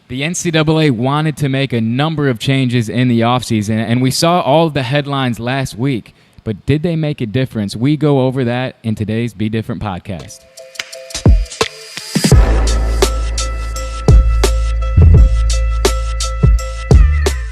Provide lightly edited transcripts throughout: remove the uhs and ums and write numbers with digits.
The NCAA wanted to make a number of changes in the offseason, and we saw all of the headlines last week. But did they make a difference? We go over that in today's Be Different podcast.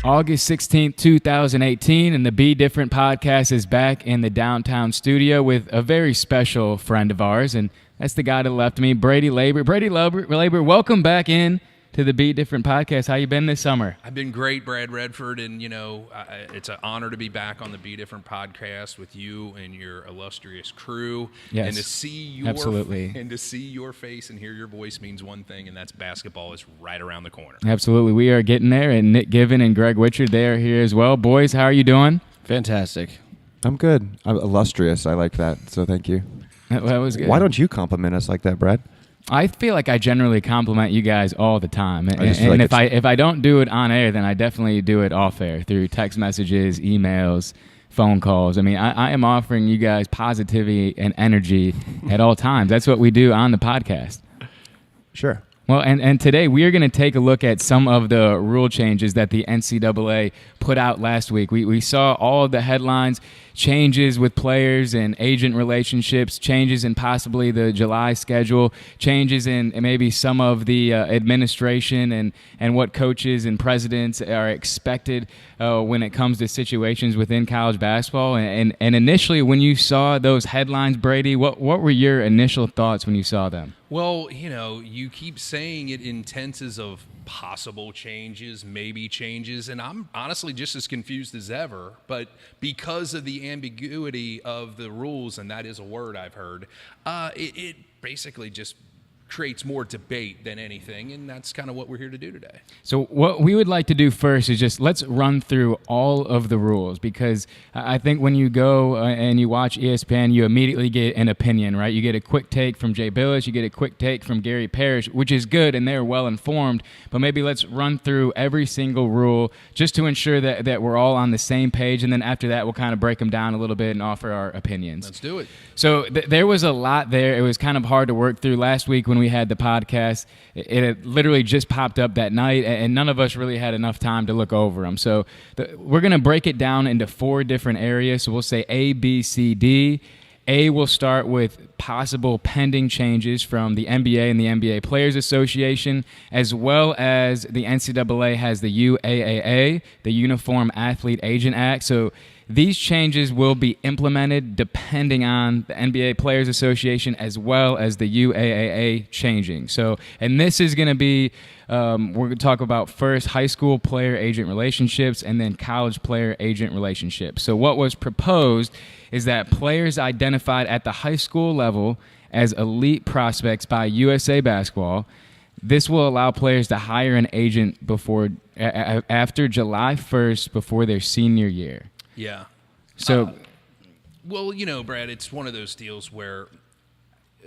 August 16th, 2018, and the Be Different podcast is back in the downtown studio with a very special friend of ours, and that's the guy to the left of me, Brady Labor. Brady Labor, welcome back in to the Be Different podcast. How you been this summer? I've been great, Brad Redford, and it's an honor to be back on the Be Different podcast with you and your illustrious crew. Yes, and to see your face and hear your voice means one thing, and that's basketball is right around the corner. Absolutely, we are getting there, and Nick Given and Greg Witchard, they are here as well. Boys, how are you doing? Fantastic. I'm good. I'm illustrious. I like that, so thank you. That was good. Why don't you compliment us like that, Brad? I feel like I generally compliment you guys all the time, and if I don't do it on air, then I definitely do it off air through text messages, emails, phone calls. I mean, I am offering you guys positivity and energy at all times. That's what we do on the podcast. Sure. Well, and today we are going to take a look at some of the rule changes that the NCAA put out last week. We saw all of the headlines, changes with players and agent relationships, changes in possibly the July schedule, changes in maybe some of the administration and what coaches and presidents are expected when it comes to situations within college basketball. And initially, when you saw those headlines, Brady, what were your initial thoughts when you saw them? Well, you keep saying it in tenses of possible changes, maybe changes, and I'm honestly just as confused as ever. But because of the ambiguity of the rules, and that is a word I've heard, it basically just creates more debate than anything, and that's kind of what we're here to do today. So what we would like to do first is just let's run through all of the rules, because I think when you go and you watch ESPN, you immediately get an opinion, right? You get a quick take from Jay Billis, you get a quick take from Gary Parrish, which is good, and they're well informed, but maybe let's run through every single rule just to ensure that we're all on the same page, and then after that we'll kind of break them down a little bit and offer our opinions. Let's do it. So there was a lot there. It was kind of hard to work through. Last week when we had the podcast, it had literally just popped up that night, and none of us really had enough time to look over them. So we're going to break it down into 4 different areas. So we'll say A, B, C, D. A will start with possible pending changes from the NBA and the NBA Players Association, as well as the NCAA has the UAAA, the Uniform Athlete Agent Act. So these changes will be implemented depending on the NBA Players Association as well as the UAAA changing. So, and this is going to be, we're going to talk about first high school player-agent relationships and then college player-agent relationships. So what was proposed is that players identified at the high school level as elite prospects by USA Basketball, this will allow players to hire an agent after July 1st before their senior year. Yeah. So, well, Brad, it's one of those deals where,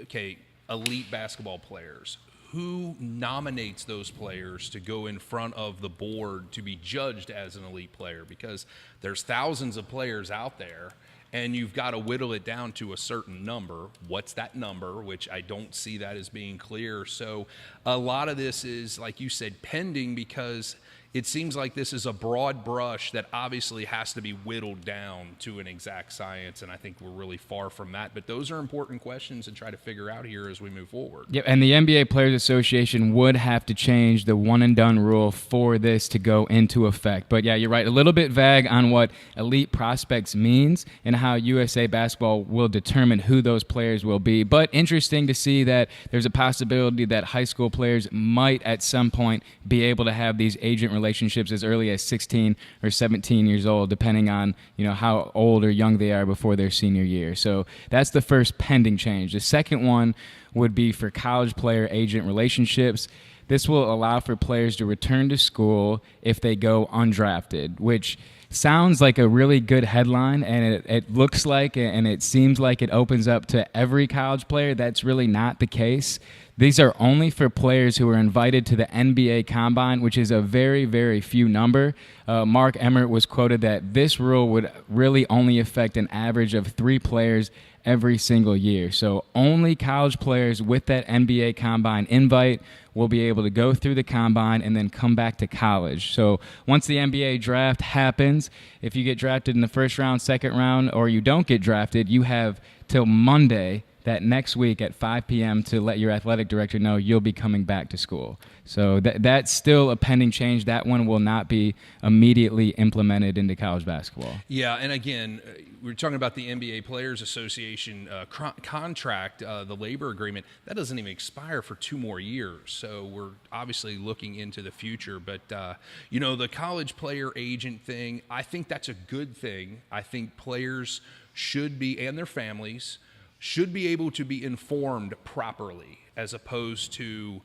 okay, elite basketball players, who nominates those players to go in front of the board to be judged as an elite player? Because there's thousands of players out there, and you've got to whittle it down to a certain number. What's that number? Which I don't see that as being clear. So a lot of this is, like you said, pending, because it seems like this is a broad brush that obviously has to be whittled down to an exact science, and I think we're really far from that. But those are important questions to try to figure out here as we move forward. Yep, and the NBA Players Association would have to change the one-and-done rule for this to go into effect. But yeah, you're right, a little bit vague on what elite prospects means and how USA Basketball will determine who those players will be. But interesting to see that there's a possibility that high school players might at some point be able to have these agent relationships as early as 16 or 17 years old, depending on how old or young they are before their senior year. So that's the first pending change. The second one would be for college player-agent relationships. This will allow for players to return to school if they go undrafted, which sounds like a really good headline, and it looks like and it seems like it opens up to every college player. That's really not the case. These are only for players who are invited to the NBA Combine, which is a very, very few number. Mark Emmert was quoted that this rule would really only affect an average of 3 players every single year. So only college players with that NBA Combine invite will be able to go through the Combine and then come back to college. So once the NBA draft happens, if you get drafted in the first round, second round, or you don't get drafted, you have till Monday that next week at 5 p.m. to let your athletic director know you'll be coming back to school. So that's still a pending change. That one will not be immediately implemented into college basketball. Yeah, and again, we're talking about the NBA Players Association contract, the labor agreement. That doesn't even expire for 2 more years. So we're obviously looking into the future. But, the college player agent thing, I think that's a good thing. I think players should be, and their families, should be able to be informed properly as opposed to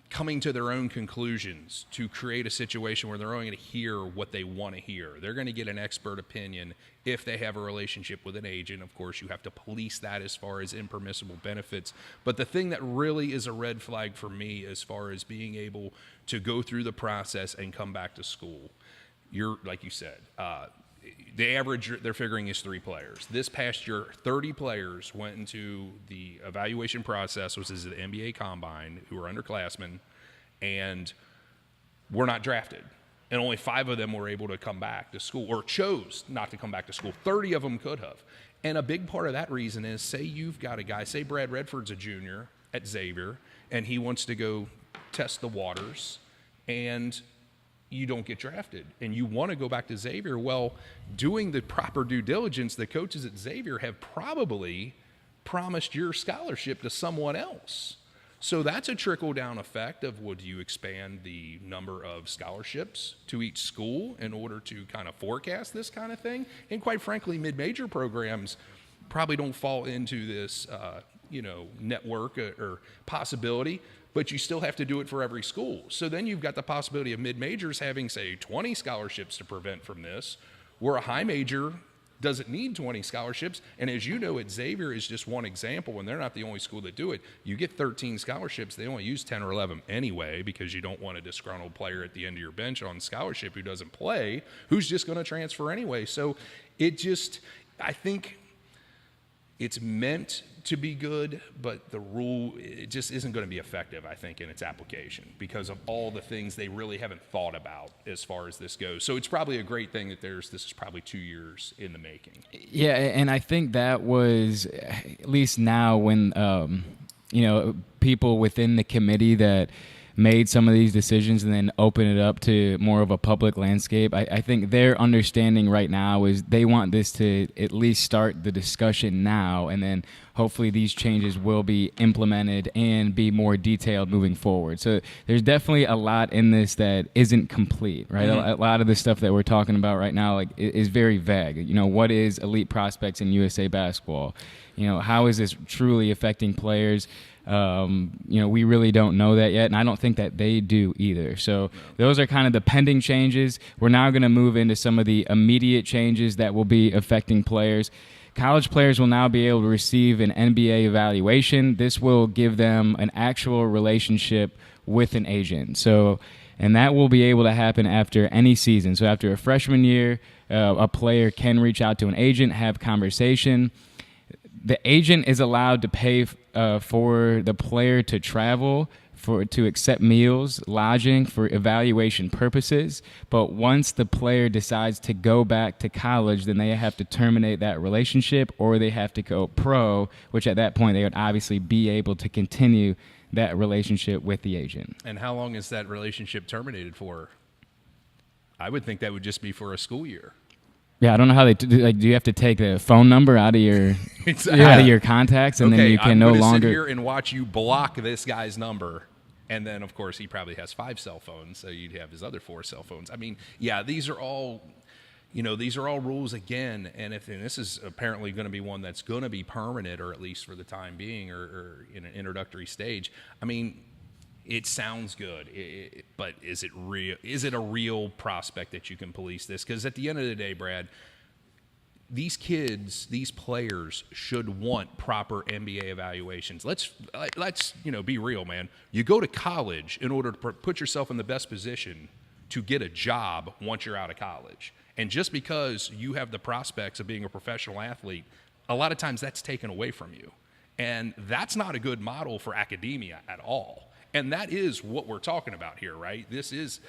coming to their own conclusions to create a situation where they're only going to hear what they want to hear. They're going to get an expert opinion if they have a relationship with an agent. Of course, you have to police that as far as impermissible benefits. But the thing that really is a red flag for me as far as being able to go through the process and come back to school, like you said, the average they're figuring is 3 players. This past year, 30 players went into the evaluation process, which is the NBA Combine, who were underclassmen, and were not drafted. And only 5 of them were able to come back to school, or chose not to come back to school. 30 of them could have. And a big part of that reason is, say you've got a guy, say Brad Redford's a junior at Xavier, and he wants to go test the waters, and you don't get drafted and you want to go back to Xavier. Well, doing the proper due diligence, the coaches at Xavier have probably promised your scholarship to someone else. So that's a trickle-down effect of, would you expand the number of scholarships to each school in order to kind of forecast this kind of thing? And quite frankly, mid-major programs probably don't fall into this, network or possibility, but you still have to do it for every school. So then you've got the possibility of mid-majors having, say, 20 scholarships to prevent from this, where a high major doesn't need 20 scholarships. And as you know, at Xavier is just one example, and they're not the only school that do it. You get 13 scholarships. They only use 10 or 11 anyway, because you don't want a disgruntled player at the end of your bench on scholarship who doesn't play, who's just going to transfer anyway. So I think it's meant to be good, but the rule, it just isn't going to be effective, I think, in its application because of all the things they really haven't thought about as far as this goes. So it's probably a great thing that this is probably 2 years in the making. Yeah, and I think that was, at least now when, people within the committee that made some of these decisions and then open it up to more of a public landscape, I think their understanding right now is they want this to at least start the discussion now, and then hopefully these changes will be implemented and be more detailed moving forward. So there's definitely a lot in this that isn't complete, right? Mm-hmm. A lot of the stuff that we're talking about right now is very vague. What is elite prospects in USA basketball? How is this truly affecting players? We really don't know that yet, and I don't think that they do either. So those are kind of the pending changes. We're now going to move into some of the immediate changes that will be affecting players. College players will now be able to receive an NBA evaluation. This will give them an actual relationship with an agent. And that will be able to happen after any season. So after a freshman year, a player can reach out to an agent, have conversation. The agent is allowed to pay for the player to travel, to accept meals, lodging for evaluation purposes. But once the player decides to go back to college, then they have to terminate that relationship, or they have to go pro, which at that point they would obviously be able to continue that relationship with the agent. And how long is that relationship terminated for? I would think that would just be for a school year. Yeah, I don't know how do you have to take the phone number out of your out of your contacts, and then you can no longer sit here and watch you block this guy's number, and then of course he probably has 5 cell phones, so you'd have his other 4 cell phones. I mean, yeah, these are all rules again, and this is apparently going to be one that's going to be permanent, or at least for the time being, or in an introductory stage. I mean, it sounds good, but is it real? Is it a real prospect that you can police this? Because at the end of the day, Brad, these kids, these players should want proper NBA evaluations. Let's be real, man. You go to college in order to put yourself in the best position to get a job once you're out of college. And just because you have the prospects of being a professional athlete, a lot of times that's taken away from you. And that's not a good model for academia at all. And that is what we're talking about here, right? This is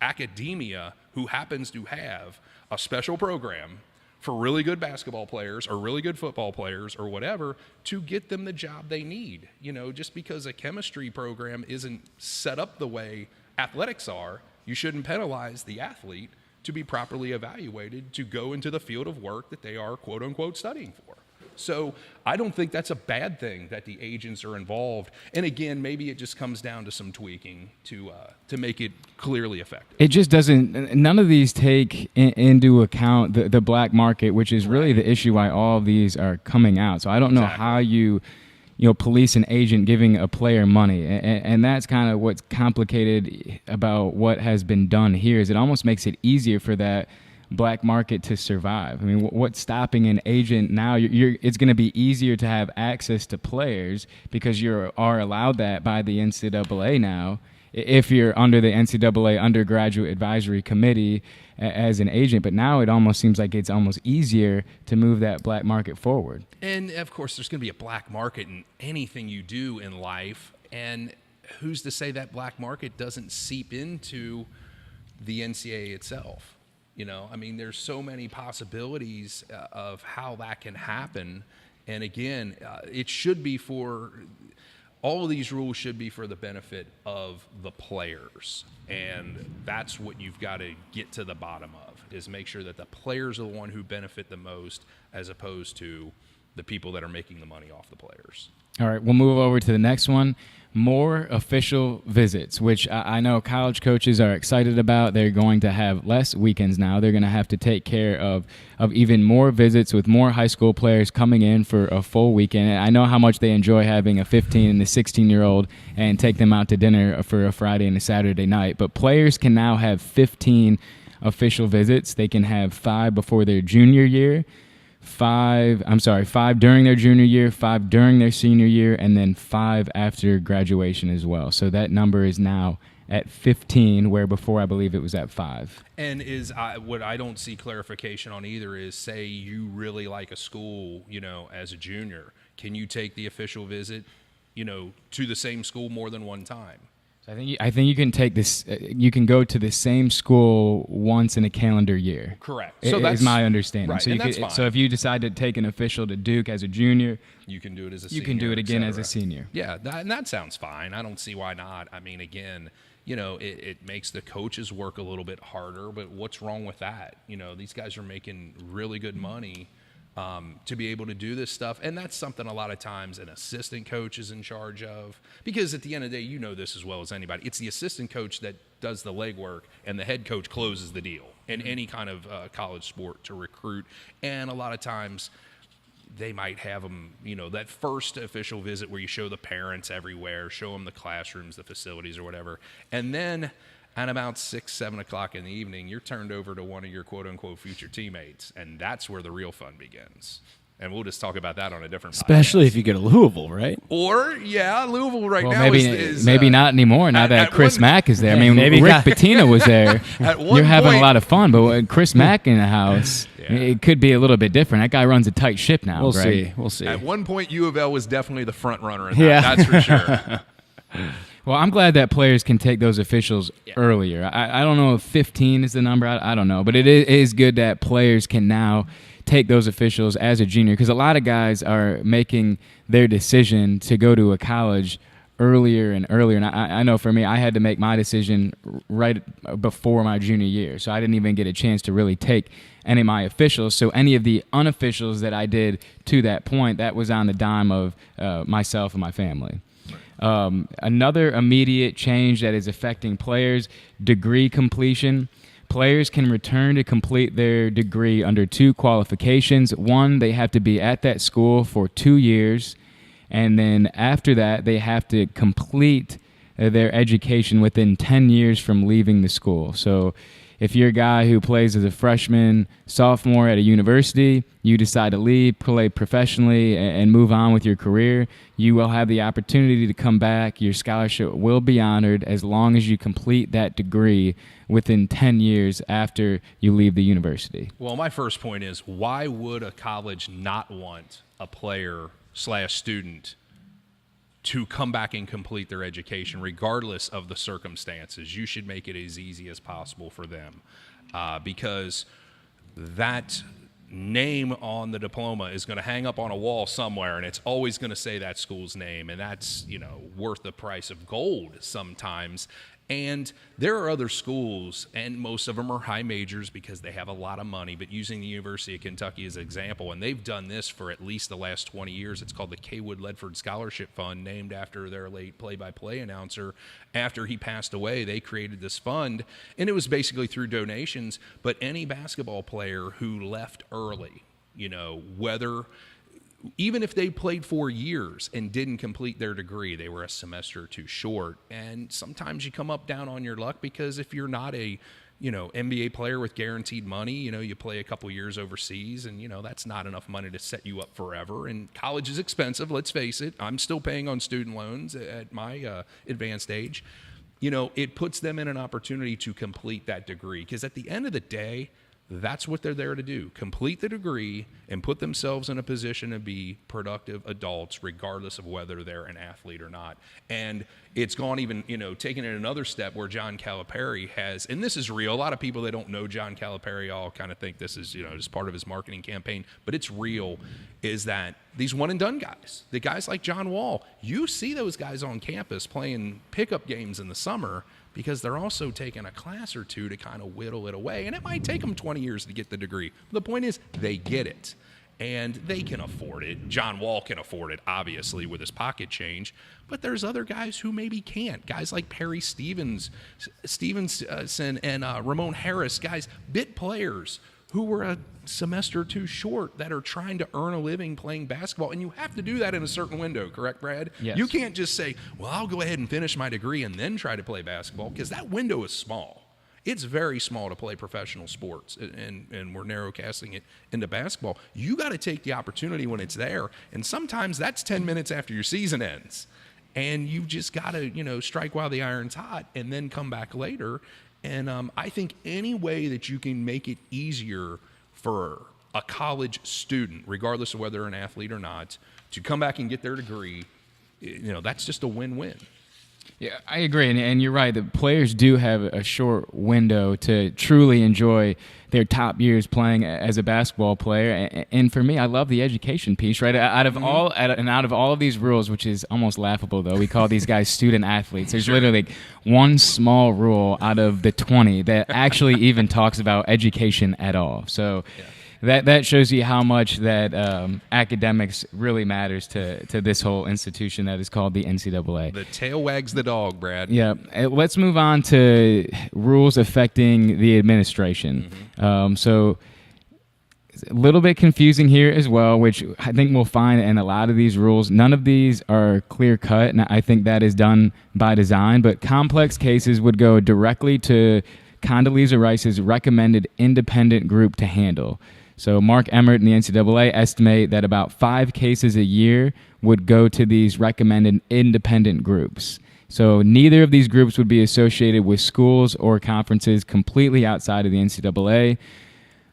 academia who happens to have a special program for really good basketball players or really good football players or whatever to get them the job they need. Just because a chemistry program isn't set up the way athletics are, you shouldn't penalize the athlete to be properly evaluated to go into the field of work that they are, quote unquote, studying for. So I don't think that's a bad thing that the agents are involved. And again, maybe it just comes down to some tweaking to make it clearly effective. It just doesn't. None of these take into account the black market, which is really the issue why all of these are coming out. So I don't know how you police an agent giving a player money, and that's kind of what's complicated about what has been done here. Is it almost makes it easier for that black market to survive. I mean, what's stopping an agent now? It's going to be easier to have access to players because you are allowed that by the NCAA now. If you're under the NCAA Undergraduate Advisory Committee as an agent, but now it almost seems like it's almost easier to move that black market forward. And of course, there's going to be a black market in anything you do in life. And who's to say that black market doesn't seep into the NCAA itself? There's so many possibilities of how that can happen. And again, it should be all of these rules should be for the benefit of the players. And that's what you've got to get to the bottom of, is make sure that the players are the one who benefit the most as opposed to the people that are making the money off the players. All right, we'll move over to the next one. More official visits, which I know college coaches are excited about. They're going to have less weekends now. They're going to have to take care of even more visits with more high school players coming in for a full weekend. And I know how much they enjoy having a 15 and a 16-year-old and take them out to dinner for a Friday and a Saturday night. But players can now have 15 official visits. They can have 5 before their junior year, 5 during their junior year, 5 during their senior year, and then 5 after graduation as well. So that number is now at 15, where before I believe it was at 5. And what I don't see clarification on either is, say you really like a school, as a junior, can you take the official visit, to the same school more than one time? So I think you can take this. You can go to the same school once in a calendar year. Correct. So that's my understanding. Right, so and that's fine. So if you decide to take an official to Duke as a junior, you can do it as a senior. You can do it again as a senior. Yeah, that sounds fine. I don't see why not. Again, it makes the coaches work a little bit harder, but what's wrong with that? These guys are making really good money to be able to do this stuff. And that's something a lot of times an assistant coach is in charge of, because at the end of the day, this as well as anybody. It's the assistant coach that does the legwork, and the head coach closes the deal in any kind of college sport to recruit. And a lot of times they might have them, that first official visit where you show the parents everywhere, show them the classrooms, the facilities or whatever. And then at about 6, 7 o'clock in the evening, you're turned over to one of your quote-unquote future teammates, and that's where the real fun begins. And we'll just talk about that on a different Especially podcast. if you go to Louisville, right? Or, Louisville now maybe not anymore now that Chris Mack is there. maybe Rick Pitino was there. You're having a lot of fun, but with Chris Mack in the house, it could be a little bit different. That guy runs a tight ship now, We'll see. At one point, U of L was definitely the front runner in that. That's for sure. Well, I'm glad that players can take those officials earlier. I don't know if 15 is the number. I don't know. But it is good that players can now take those officials as a junior, because a lot of guys are making their decision to go to a college earlier and earlier. And I know for me, I had to make my decision right before my junior year. So I didn't even get a chance to really take any of my officials. So any of the unofficials that I did to that point, that was on the dime of myself and my family. Another immediate change that is affecting players, degree completion. Players can return to complete their degree under 2 qualifications. One, they have to be at that school for 2 years, and then after that, they have to complete their education within 10 years from leaving the school. So if you're a guy who plays as a freshman, sophomore at a university, you decide to leave, play professionally, and move on with your career, you will have the opportunity to come back. Your scholarship will be honored as long as you complete that degree within 10 years after you leave the university. Well, my first point is, why would a college not want a player/student to come back and complete their education regardless of the circumstances? You should make it as easy as possible for them, because that name on the diploma is going to hang up on a wall somewhere, and it's always going to say that school's name, and that's, worth the price of gold sometimes. And there are other schools, and most of them are high majors because they have a lot of money, but using the University of Kentucky as an example, and they've done this for at least the last 20 years. It's called the Kaywood Ledford Scholarship Fund, named after their late play-by-play announcer. After he passed away, they created this fund, and it was basically through donations, but any basketball player who left early, even if they played 4 years and didn't complete their degree, they were a semester too short. And sometimes you come up down on your luck because if you're not a, NBA player with guaranteed money, you play a couple years overseas and, that's not enough money to set you up forever. And college is expensive, let's face it. I'm still paying on student loans at my advanced age. It puts them in an opportunity to complete that degree because at the end of the day, that's what they're there to do, complete the degree and put themselves in a position to be productive adults regardless of whether they're an athlete or not. And it's gone even, taking it another step where John Calipari has, and this is real, a lot of people that don't know John Calipari all kind of think this is, just part of his marketing campaign, but it's real, is that these one-and-done guys, the guys like John Wall, you see those guys on campus playing pickup games in the summer because they're also taking a class or two to kind of whittle it away. And it might take them 20 years to get the degree. The point is they get it, and they can afford it. John Wall can afford it, obviously, with his pocket change. But there's other guys who maybe can't. Guys like Perry Stevenson and Ramon Harris, guys, bit players who were a semester too short that are trying to earn a living playing basketball. And you have to do that in a certain window, correct, Brad? Yes. You can't just say, well, I'll go ahead and finish my degree and then try to play basketball, because that window is small. It's very small to play professional sports, and we're narrowcasting it into basketball. You got to take the opportunity when it's there, and sometimes that's 10 minutes after your season ends. And you've just got to, strike while the iron's hot and then come back later. And I think any way that you can make it easier for a college student, regardless of whether they're an athlete or not, to come back and get their degree, that's just a win-win. Yeah, I agree, and you're right. The players do have a short window to truly enjoy their top years playing as a basketball player. And for me, I love the education piece. Right, out of all of these rules, which is almost laughable, though, we call these guys student athletes. There's literally one small rule out of the 20 that actually even talks about education at all. So. Yeah. That shows you how much that academics really matters to this whole institution that is called the NCAA. The tail wags the dog, Brad. Yeah. Let's move on to rules affecting the administration. So a little bit confusing here as well, which I think we'll find in a lot of these rules. None of these are clear-cut, and I think that is done by design. But complex cases would go directly to Condoleezza Rice's recommended independent group to handle. So Mark Emmert and the NCAA estimate that about 5 cases a year would go to these recommended independent groups. So neither of these groups would be associated with schools or conferences completely outside of the NCAA.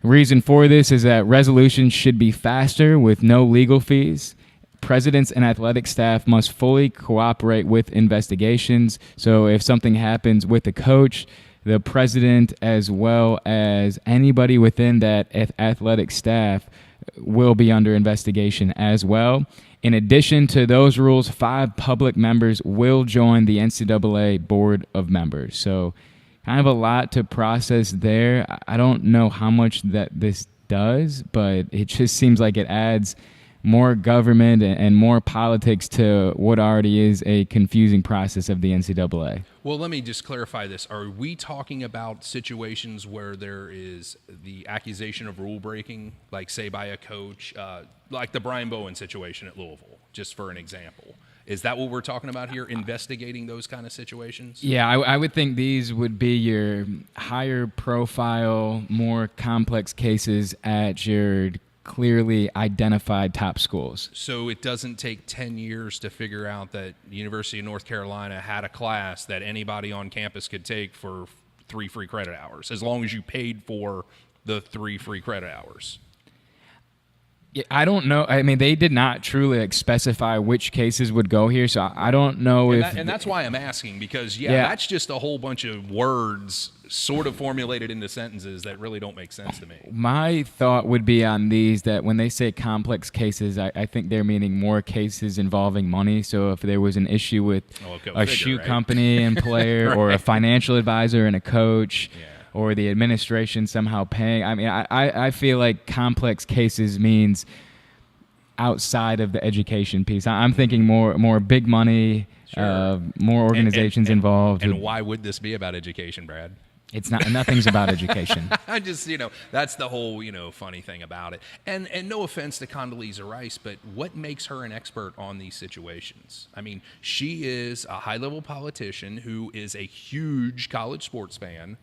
The reason for this is that resolutions should be faster with no legal fees. Presidents and athletic staff must fully cooperate with investigations. So if something happens with the coach, the president, as well as anybody within that athletic staff, will be under investigation as well. In addition to those rules, 5 public members will join the NCAA Board of Members. So kind of a lot to process there. I don't know how much that this does, but it just seems like it adds more government and more politics to what already is a confusing process of the NCAA. Well, let me just clarify this. Are we talking about situations where there is the accusation of rule breaking, like say by a coach, like the Brian Bowen situation at Louisville, just for an example? Is that what we're talking about here, investigating those kind of situations? Yeah, I would think these would be your higher profile, more complex cases at your clearly identified top schools. So it doesn't take 10 years to figure out that the University of North Carolina had a class that anybody on campus could take for 3 free credit hours, as long as you paid for the 3 free credit hours. I don't know. I mean, they did not truly specify which cases would go here, so I don't know And that's why I'm asking, because, that's just a whole bunch of words sort of formulated into sentences that really don't make sense to me. My thought would be on these that when they say complex cases, I think they're meaning more cases involving money. So if there was an issue with a shoe company and player right. or a financial advisor and a coach or the administration somehow paying. I mean, I feel like complex cases means outside of the education piece. I'm thinking more big money, more organizations involved. And why would this be about education, Brad? It's not. Nothing's about education. I just, that's the whole, funny thing about it. And no offense to Condoleezza Rice, but what makes her an expert on these situations? I mean, she is a high-level politician who is a huge college sports fan.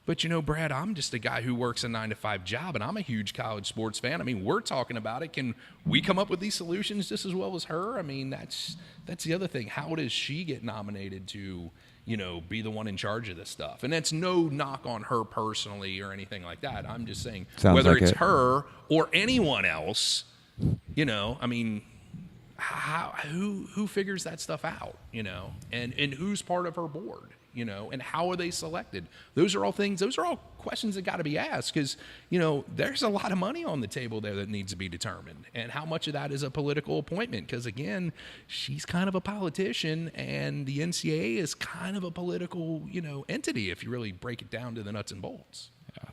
But, Brad, I'm just a guy who works a 9-to-5 job, and I'm a huge college sports fan. I mean, we're talking about it. Can we come up with these solutions just as well as her? I mean, that's the other thing. How does she get nominated to, be the one in charge of this stuff? And that's no knock on her personally or anything like that. I'm just saying whether it's her or anyone else, I mean, who figures that stuff out, and who's part of her board? And how are they selected? Those are all questions that got to be asked because, there's a lot of money on the table there that needs to be determined. And how much of that is a political appointment? Because, again, she's kind of a politician and the NCAA is kind of a political, entity if you really break it down to the nuts and bolts. Yeah.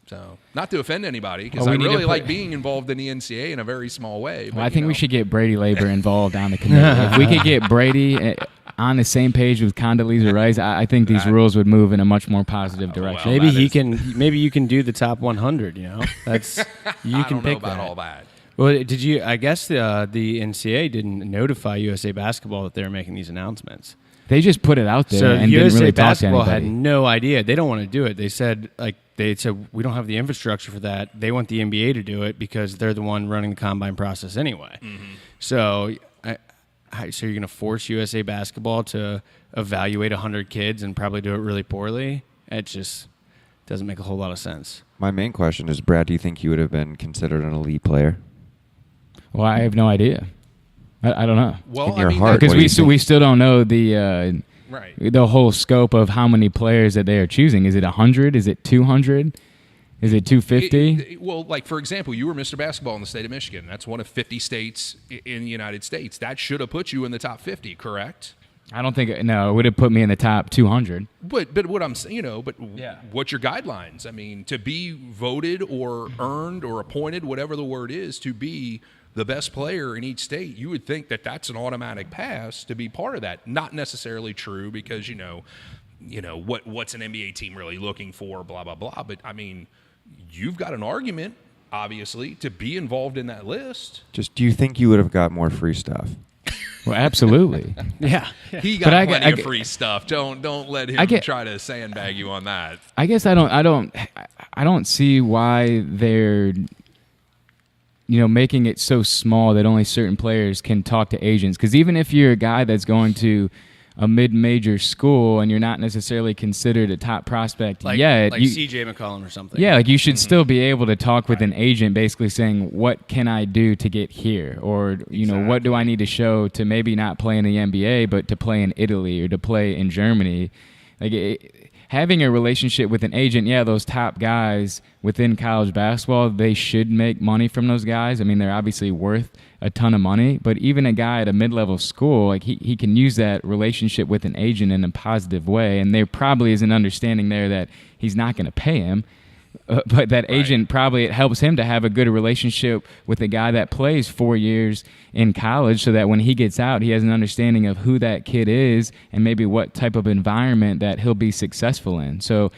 So, not to offend anybody, because I really like being involved in the NCAA in a very small way. Well, I think we should get Brady Labor involved on the committee. If we could get Brady on the same page with Condoleezza Rice, I think these rules would move in a much more positive direction. Well, maybe you can do the top 100. That's you can pick about all that. Well, did you? I guess the NCAA didn't notify USA Basketball that they were making these announcements. They just put it out there so and USA didn't really talk to Basketball anybody. had no idea. They don't want to do it. They said we don't have the infrastructure for that. They want the NBA to do it because they're the one running the combine process anyway. Mm-hmm. So you're going to force USA Basketball to evaluate 100 kids and probably do it really poorly? It just doesn't make a whole lot of sense. My main question is, Brad, do you think you would have been considered an elite player? Well, I have no idea. I don't know. Well, in your heart, because we still don't know the right. the whole scope of how many players that they are choosing. Is it 100? Is it 200? Is it 250? Well, like, for example, you were Mr. Basketball in the state of Michigan. That's one of 50 states in the United States. That should have put you in the top 50, correct? I don't think it would have put me in the top 200. But what I'm saying, what's your guidelines? I mean, to be voted or earned or appointed, whatever the word is, to be the best player in each state, you would think that that's an automatic pass to be part of that. Not necessarily true because, what's an NBA team really looking for, blah, blah, blah. But, I mean, you've got an argument, obviously, to be involved in that list. Just do you think you would have got more free stuff? Well, absolutely. Yeah. He got plenty of free stuff. Don't let him try to sandbag you on that. I guess I don't see why they're making it so small that only certain players can talk to agents. Because even if you're a guy that's going to a mid-major school and you're not necessarily considered a top prospect yet. Like C.J. McCollum or something. Yeah, like you should still be able to talk with an agent basically saying, what can I do to get here? Or, what do I need to show to maybe not play in the NBA, but to play in Italy or to play in Germany? Having a relationship with an agent, those top guys within college basketball, they should make money from those guys. I mean, they're obviously worth a ton of money, but even a guy at a mid-level school, he can use that relationship with an agent in a positive way, and there probably is an understanding there that he's not going to pay him, but that agent probably, it helps him to have a good relationship with a guy that plays 4 years in college so that when he gets out, he has an understanding of who that kid is and maybe what type of environment that he'll be successful in. So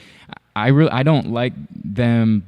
I don't like them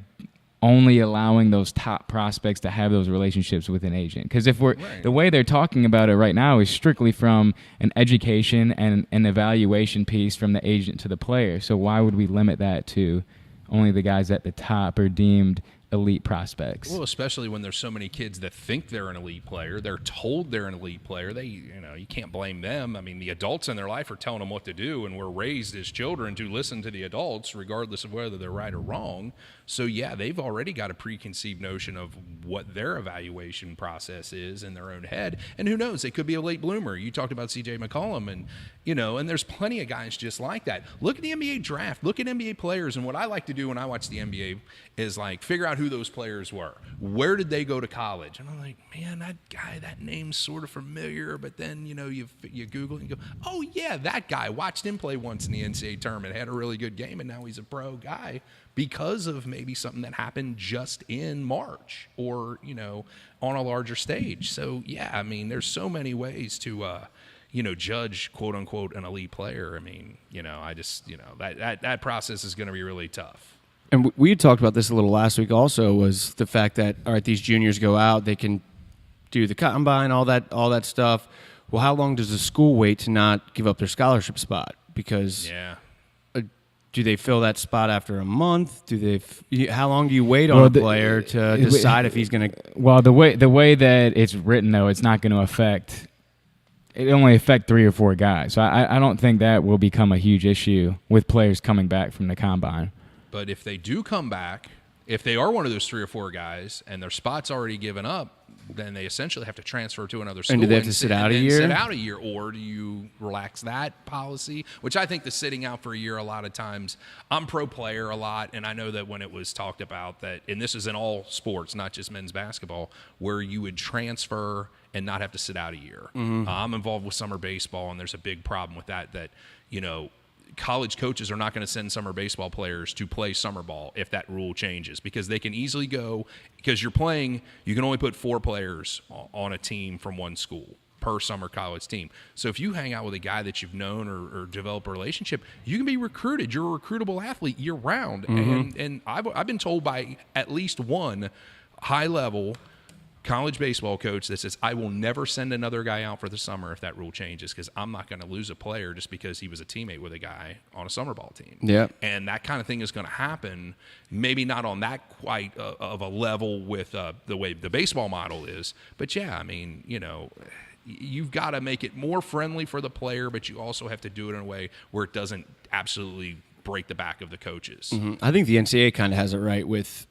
only allowing those top prospects to have those relationships with an agent. Because if the way they're talking about it right now is strictly from an education and an evaluation piece from the agent to the player. So why would we limit that to only the guys at the top are deemed elite prospects? Well, especially when there's so many kids that think they're an elite player. They're told they're an elite player. You can't blame them. I mean, the adults in their life are telling them what to do, and we're raised as children to listen to the adults regardless of whether they're right or wrong. So, yeah, they've already got a preconceived notion of what their evaluation process is in their own head. And who knows? They could be a late bloomer. You talked about C.J. McCollum, and there's plenty of guys just like that. Look at the NBA draft. Look at NBA players. And what I like to do when I watch the NBA is, figure out who those players were. Where did they go to college? And I'm like, man, that guy, that name's sort of familiar. But then, you Google it and you go, oh, yeah, that guy. Watched him play once in the NCAA tournament. Had a really good game, and now he's a pro guy because of maybe something that happened just in March or, on a larger stage. So, yeah, I mean, there's so many ways to, judge, quote unquote, an elite player. I mean, that process is going to be really tough. And we had talked about this a little last week also, was the fact that, all right, these juniors go out, they can do the combine, all that stuff. Well, how long does the school wait to not give up their scholarship spot? Because do they fill that spot after a month? How long do you wait on a player to decide if he's going to? Well, the way that it's written, though, it's not going to affect. It only affect 3 or 4 guys. So I don't think that will become a huge issue with players coming back from the combine. But if they do come back, if they are one of those 3 or 4 guys and their spot's already given up, then they essentially have to transfer to another school. And do they have to sit out a year? Sit out a year, or do you relax that policy? Which I think the sitting out for a year, a lot of times, I'm pro player a lot, and I know that when it was talked about that, and this is in all sports, not just men's basketball, where you would transfer and not have to sit out a year. Mm-hmm. I'm involved with summer baseball, and there's a big problem with that, college coaches are not going to send summer baseball players to play summer ball if that rule changes, because they can easily go, because you can only put 4 players on a team from one school per summer college team. So if you hang out with a guy that you've known or develop a relationship, you can be recruited. You're a recruitable athlete year round. Mm-hmm. And I've been told by at least one high level college baseball coach that says, I will never send another guy out for the summer if that rule changes, because I'm not going to lose a player just because he was a teammate with a guy on a summer ball team. Yeah. And that kind of thing is going to happen, maybe not on that quite of a level with the way the baseball model is. But, yeah, I mean, you've got to make it more friendly for the player, but you also have to do it in a way where it doesn't absolutely break the back of the coaches. Mm-hmm. I think the NCAA kind of has it right with,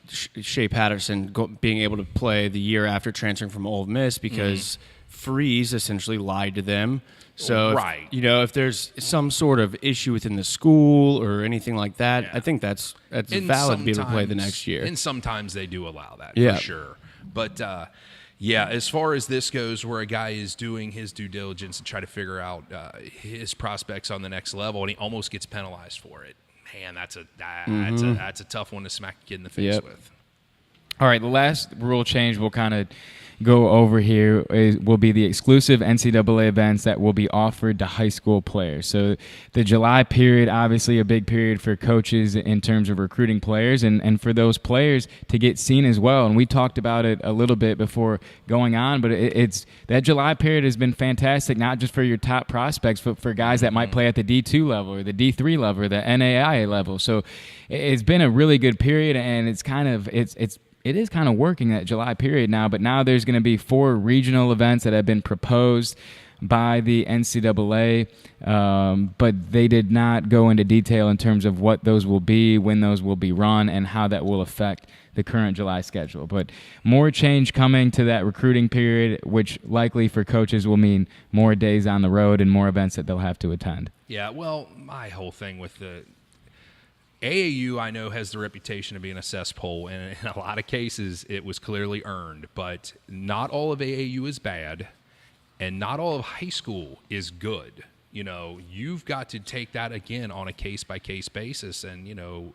Shea Patterson being able to play the year after transferring from Ole Miss, because Freeze essentially lied to them. So, right. If there's some sort of issue within the school or anything like that, I think that's valid to be able to play the next year. And sometimes they do allow that, for sure. But, as far as this goes, where a guy is doing his due diligence and try to figure out his prospects on the next level, and he almost gets penalized for it, man, that's a tough one to smack a kid in the face with. All right, the last rule change we'll kind of go over here will be the exclusive NCAA events that will be offered to high school players. So the July period, obviously a big period for coaches in terms of recruiting players and for those players to get seen as well. And we talked about it a little bit before going on, but it's that July period has been fantastic, not just for your top prospects, but for guys that might play at the D2 level or the D3 level or the NAIA level. So it's been a really good period, and it is kind of working that July period now, but now there's going to be 4 regional events that have been proposed by the NCAA, but they did not go into detail in terms of what those will be, when those will be run, and how that will affect the current July schedule. But more change coming to that recruiting period, which likely for coaches will mean more days on the road and more events that they'll have to attend. Yeah, well, my whole thing with the AAU, I know, has the reputation of being a cesspool, and in a lot of cases, it was clearly earned. But not all of AAU is bad, and not all of high school is good. You've got to take that, again, on a case-by-case basis. And,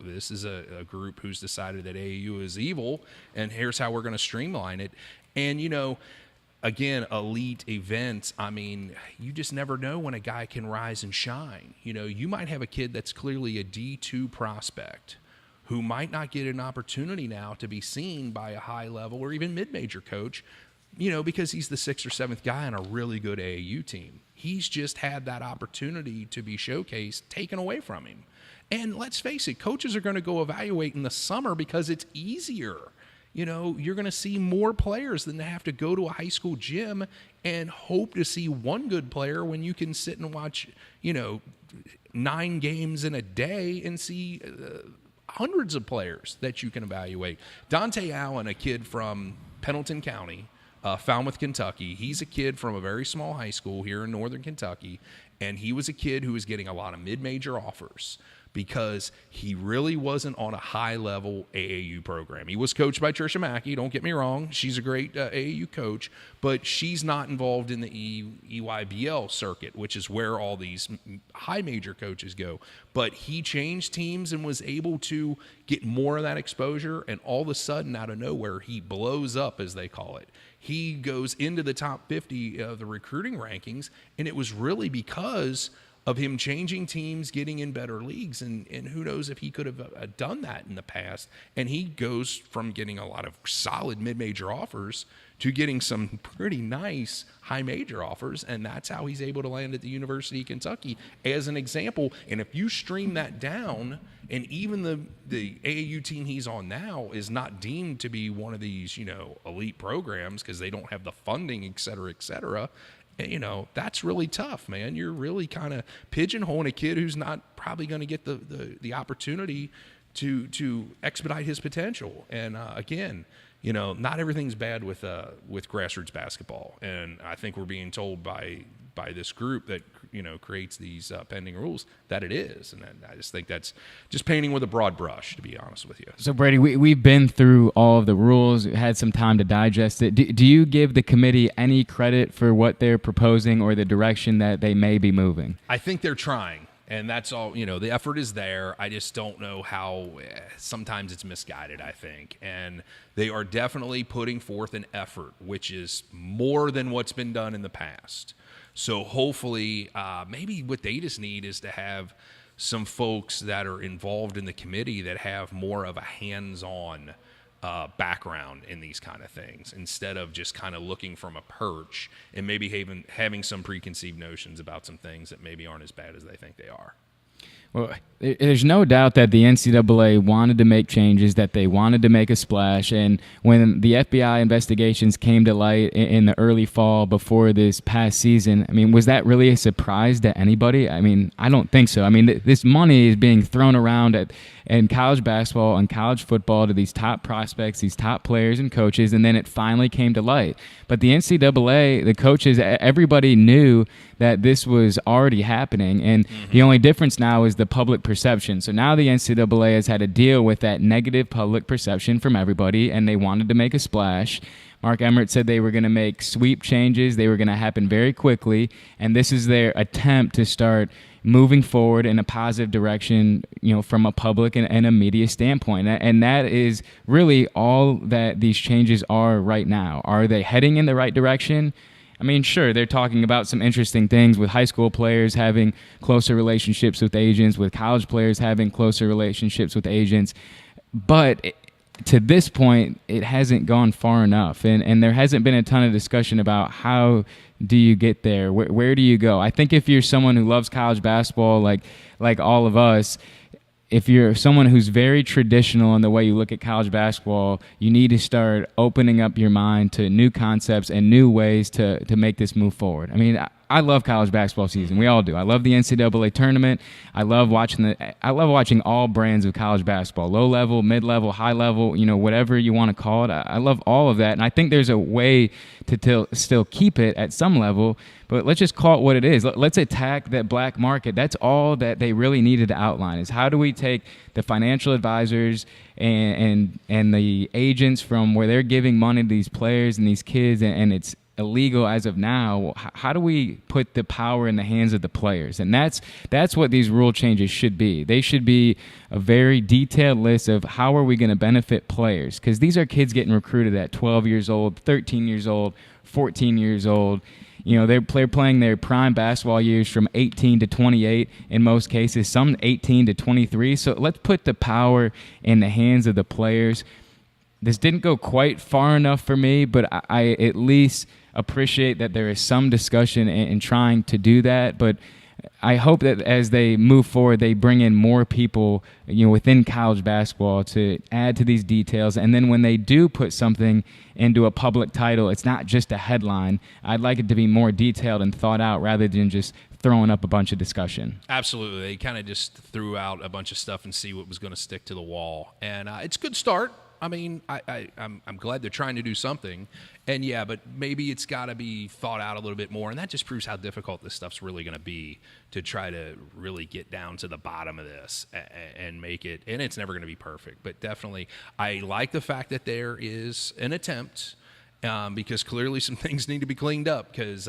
this is a group who's decided that AAU is evil, and here's how we're going to streamline it. And, again, elite events, I mean, you just never know when a guy can rise and shine. You might have a kid that's clearly a D2 prospect who might not get an opportunity now to be seen by a high level or even mid-major coach, because he's the 6th or 7th guy on a really good AAU team. He's just had that opportunity to be showcased taken away from him. And let's face it, coaches are going to go evaluate in the summer because it's easier. You're going to see more players than to have to go to a high school gym and hope to see one good player when you can sit and watch, 9 games in a day and see hundreds of players that you can evaluate. Dante Allen, a kid from Pendleton County, Falmouth, Kentucky. He's a kid from a very small high school here in northern Kentucky, and he was a kid who was getting a lot of mid-major offers because he really wasn't on a high-level AAU program. He was coached by Tricia Mackey, don't get me wrong. She's a great AAU coach, but she's not involved in the EYBL circuit, which is where all these high-major coaches go. But he changed teams and was able to get more of that exposure, and all of a sudden, out of nowhere, he blows up, as they call it. He goes into the top 50 of the recruiting rankings, and it was really because of him changing teams, getting in better leagues, and who knows if he could have done that in the past. And he goes from getting a lot of solid mid-major offers to getting some pretty nice high-major offers, and that's how he's able to land at the University of Kentucky as an example. And if you stream that down, and even the AAU team he's on now is not deemed to be one of these, elite programs because they don't have the funding, et cetera, that's really tough, man. You're really kind of pigeonholing a kid who's not probably going to get the opportunity to expedite his potential. And again, not everything's bad with grassroots basketball. And I think we're being told by this group that creates these pending rules that it is. And I just think that's just painting with a broad brush, to be honest with you. So Brady, we've been through all of the rules, had some time to digest it. Do you give the committee any credit for what they're proposing or the direction that they may be moving? I think they're trying. And that's all, the effort is there. I just don't know how sometimes it's misguided, I think. And they are definitely putting forth an effort, which is more than what's been done in the past. So hopefully, maybe what they just need is to have some folks that are involved in the committee that have more of a hands-on background in these kind of things, instead of just kind of looking from a perch and maybe having some preconceived notions about some things that maybe aren't as bad as they think they are. Well, there's no doubt that the NCAA wanted to make changes, that they wanted to make a splash. And when the FBI investigations came to light in the early fall before this past season, was that really a surprise to anybody? I don't think so. This money is being thrown around in college basketball and college football to these top prospects, these top players and coaches, and then it finally came to light. But the NCAA, the coaches, everybody knew that this was already happening, and the only difference now is the public perception. So now the NCAA has had to deal with that negative public perception from everybody, and they wanted to make a splash. Mark Emmert said they were going to make sweep changes. They were going to happen very quickly, and this is their attempt to start moving forward in a positive direction, from a public and a media standpoint. And that is really all that these changes are right now. Are they heading in the right direction? Sure, they're talking about some interesting things with high school players having closer relationships with agents, with college players having closer relationships with agents. But to this point, it hasn't gone far enough. And there hasn't been a ton of discussion about how do you get there? Where do you go? I think if you're someone who loves college basketball like all of us, if you're someone who's very traditional in the way you look at college basketball, you need to start opening up your mind to new concepts and new ways to make this move forward. I love college basketball season. We all do. I love the NCAA tournament. I love watching all brands of college basketball, low level, mid level, high level, whatever you want to call it. I love all of that, and I think there's a way to still keep it at some level. But let's just call it what it is. Let's attack that black market. That's all that they really needed to outline, is how do we take the financial advisors and the agents from where they're giving money to these players and these kids, and it's illegal as of now. How do we put the power in the hands of the players? And that's what these rule changes should be. They should be a very detailed list of how are we going to benefit players, because these are kids getting recruited at 12 years old, 13 years old, 14 years old. They're playing their prime basketball years from 18 to 28 in most cases, some 18 to 23. So let's put the power in the hands of the players. This didn't go quite far enough for me, but I at least appreciate that there is some discussion in trying to do that. But I hope that as they move forward, they bring in more people, within college basketball to add to these details. And then when they do put something into a public title, it's not just a headline. I'd like it to be more detailed and thought out rather than just throwing up a bunch of discussion. Absolutely. They kind of just threw out a bunch of stuff and see what was going to stick to the wall. And it's a good start. I mean, I'm glad they're trying to do something. And, yeah, but maybe it's got to be thought out a little bit more. And that just proves how difficult this stuff's really going to be to try to really get down to the bottom of this and make it. And it's never going to be perfect. But definitely I like the fact that there is an attempt because clearly some things need to be cleaned up because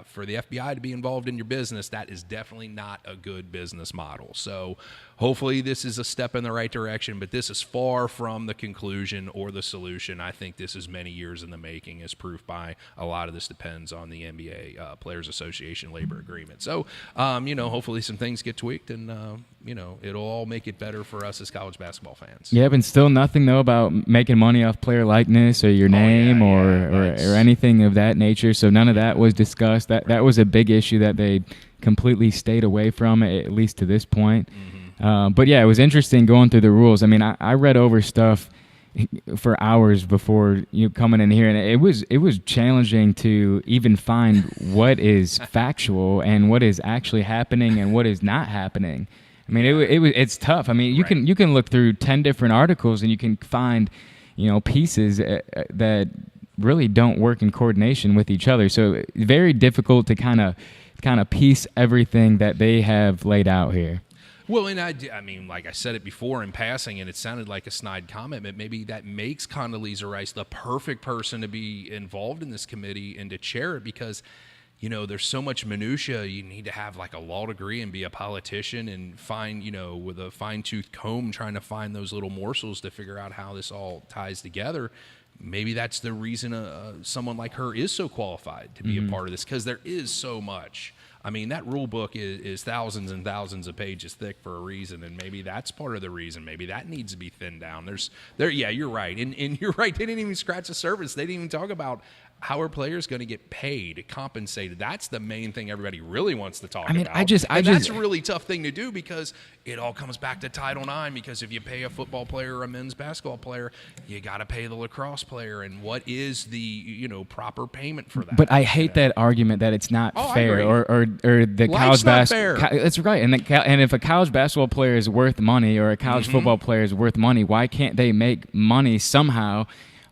for the FBI to be involved in your business, that is definitely not a good business model. So hopefully this is a step in the right direction, but this is far from the conclusion or the solution. I think this is many years in the making, as proof by a lot of this depends on the NBA Players Association labor agreement. So, hopefully some things get tweaked and, it'll all make it better for us as college basketball fans. Yeah, but still nothing, though, about making money off player likeness or your name or anything of that nature. So none of that was discussed. That was a big issue that they completely stayed away from, at least to this point. But, yeah, it was interesting going through the rules. I mean, I read over stuff for hours before coming in here, and it was challenging to even find what is factual and what is actually happening and what is not happening. I mean, it's tough. I mean, you can look through 10 different articles and you can find, pieces that really don't work in coordination with each other. So very difficult to kind of piece everything that they have laid out here. Well, and I mean, like I said it before in passing, and it sounded like a snide comment, but maybe that makes Condoleezza Rice the perfect person to be involved in this committee and to chair it because, there's so much minutia. You need to have like a law degree and be a politician and find, with a fine-tooth comb trying to find those little morsels to figure out how this all ties together. Maybe that's the reason someone like her is so qualified to be a part of this because there is so much. I mean, that rule book is thousands and thousands of pages thick for a reason, and maybe that's part of the reason. Maybe that needs to be thinned down. Yeah, you're right. And you're right. They didn't even scratch the surface. They didn't even talk about how are players going to get paid, compensated. That's the main thing everybody really wants to talk about. That's a really tough thing to do because it all comes back to Title IX because if you pay a football player or a men's basketball player, you got to pay the lacrosse player. And what is the, proper payment for that? But I hate that argument that it's not fair or the college basketball. That's right. And if a college basketball player is worth money or a college football player is worth money, why can't they make money somehow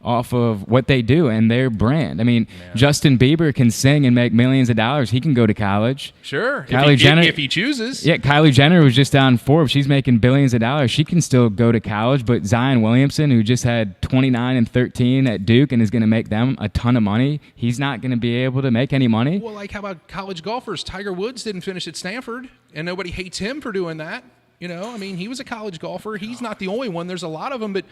off of what they do and their brand? I mean, Justin Bieber can sing and make millions of dollars. He can go to college. Sure. Kylie Jenner, if he chooses. Yeah, Kylie Jenner was just on Forbes. She's making billions of dollars. She can still go to college. But Zion Williamson, who just had 29 and 13 at Duke and is going to make them a ton of money, he's not going to be able to make any money. Well, like how about college golfers? Tiger Woods didn't finish at Stanford, and nobody hates him for doing that. I mean, he was a college golfer. He's not the only one. There's a lot of them, but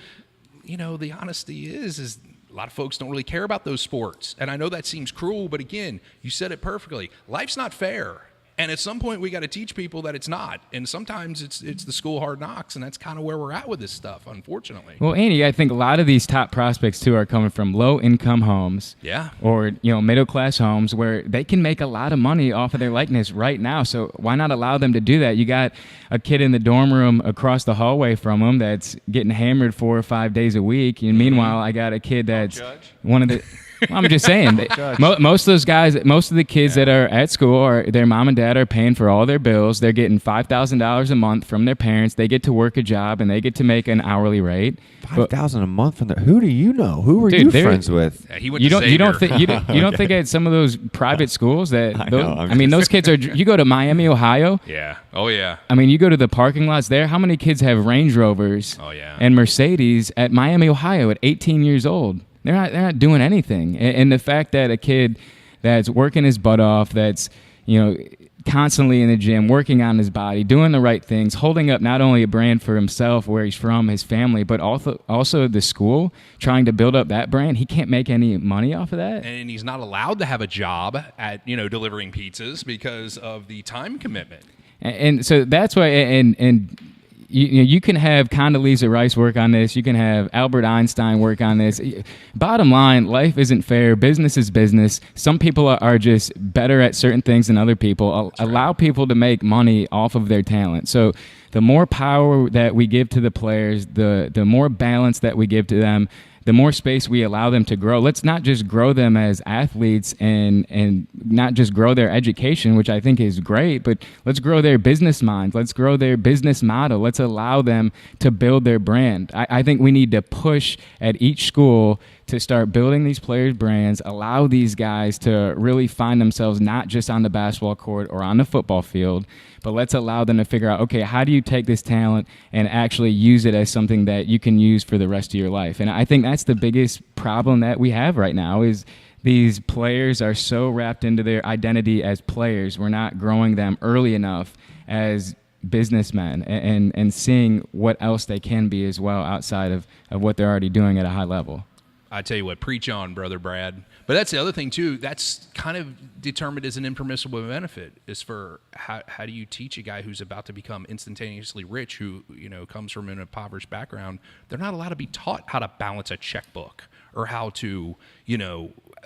the honesty is a lot of folks don't really care about those sports. And I know that seems cruel, but again, you said it perfectly. Life's not fair. And at some point, we got to teach people that it's not. And sometimes it's the school hard knocks, and that's kind of where we're at with this stuff, unfortunately. Well, Andy, I think a lot of these top prospects, too, are coming from low-income homes. Yeah. Or, middle-class homes where they can make a lot of money off of their likeness right now. So why not allow them to do that? You got a kid in the dorm room across the hallway from them that's getting hammered 4 or 5 days a week. And meanwhile, I got a kid that's one of the... Well, I'm just saying, most of those guys, most of the kids that are at school, their mom and dad are paying for all their bills. They're getting $5,000 a month from their parents. They get to work a job, and they get to make an hourly rate. $5,000 a month from who do you know? Who are you friends with? Yeah, he went to Xavier. You don't think at some of those private schools that those kids are. You go to Miami, Ohio. Yeah. Oh yeah. I mean, you go to the parking lots there. How many kids have Range Rovers? Oh yeah. And Mercedes at Miami, Ohio, at 18 years old? They're not doing anything. And the fact that a kid that's working his butt off, that's constantly in the gym, working on his body, doing the right things, holding up not only a brand for himself, where he's from, his family, but also the school, trying to build up that brand. He can't make any money off of that. And he's not allowed to have a job at, delivering pizzas because of the time commitment. And so that's why, and you can have Condoleezza Rice work on this. You can have Albert Einstein work on this. Bottom line, life isn't fair. Business is business. Some people are just better at certain things than other people. Allow people to make money off of their talent. So the more power that we give to the players, the more balance that we give to them, the more space we allow them to grow. Let's not just grow them as athletes and not just grow their education, which I think is great, but let's grow their business minds. Let's grow their business model. Let's allow them to build their brand. I think we need to push at each school to start building these players' brands, allow these guys to really find themselves not just on the basketball court or on the football field, but let's allow them to figure out, okay, how do you take this talent and actually use it as something that you can use for the rest of your life? And I think that's the biggest problem that we have right now is these players are so wrapped into their identity as players. We're not growing them early enough as businessmen and seeing what else they can be as well outside of what they're already doing at a high level. I tell you what, preach on, Brother Brad. But that's the other thing, too. That's kind of determined as an impermissible benefit, is for how do you teach a guy who's about to become instantaneously rich, who, comes from an impoverished background. They're not allowed to be taught how to balance a checkbook or how to,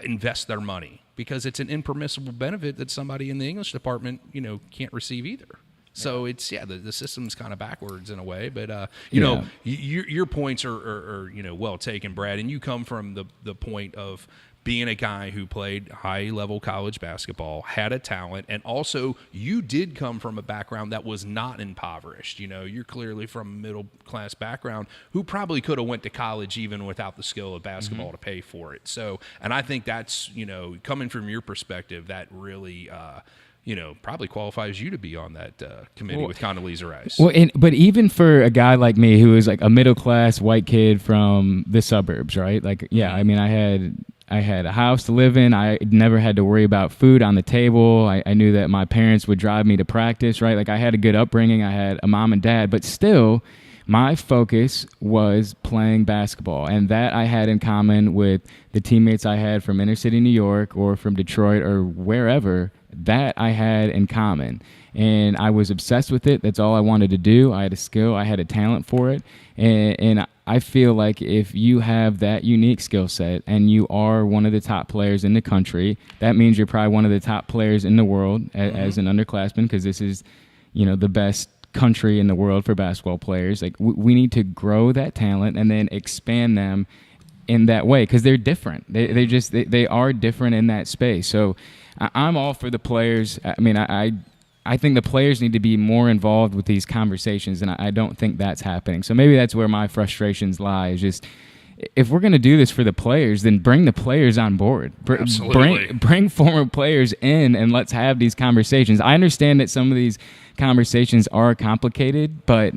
invest their money, because it's an impermissible benefit that somebody in the English department, can't receive either. So it's the system's kind of backwards in a way, but your points are well taken, Brad, and you come from the point of being a guy who played high level college basketball, had a talent, and also you did come from a background that was not impoverished. You're clearly from a middle class background who probably could have went to college even without the skill of basketball to pay for it. So, and I think that's coming from your perspective, that really. Probably qualifies you to be on that committee with Condoleezza Rice. Well, but even for a guy like me who is like a middle-class white kid from the suburbs, right? Like, I mean, I had a house to live in. I never had to worry about food on the table. I knew that my parents would drive me to practice, right? Like, I had a good upbringing. I had a mom and dad, but still, my focus was playing basketball, and that I had in common with the teammates I had from inner city New York or from Detroit or wherever. That I had in common, and I was obsessed with it. That's all I wanted to do. I had a skill. I had a talent for it, and I feel like if you have that unique skill set and you are one of the top players in the country, that means you're probably one of the top players in the world as an underclassman, because this is, the best country in the world for basketball players. Like, we need to grow that talent and then expand them in that way, because they're different. They are different in that space. So I'm all for the players. I mean, I think the players need to be more involved with these conversations, and I don't think that's happening. So maybe that's where my frustrations lie, is just, if we're going to do this for the players, then bring the players on board. Absolutely. Bring former players in, and let's have these conversations. I understand that some of these conversations are complicated, but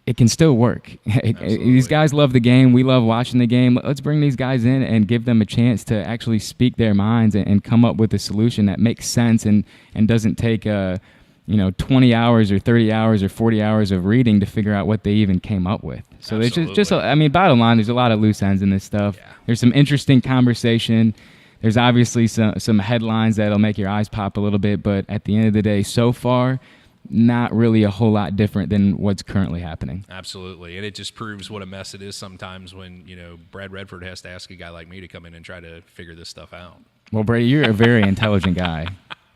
it can still work. These guys love the game. We love watching the game. Let's bring these guys in and give them a chance to actually speak their minds and come up with a solution that makes sense and doesn't take 20 hours or 30 hours or 40 hours of reading to figure out what they even came up with. So there's just bottom line, there's a lot of loose ends in this stuff. Yeah. There's some interesting conversation. There's obviously some headlines that'll make your eyes pop a little bit, but at the end of the day, so far, not really a whole lot different than what's currently happening. Absolutely. And it just proves what a mess it is sometimes when, Brad Redford has to ask a guy like me to come in and try to figure this stuff out. Well, Brady, you're a very intelligent guy.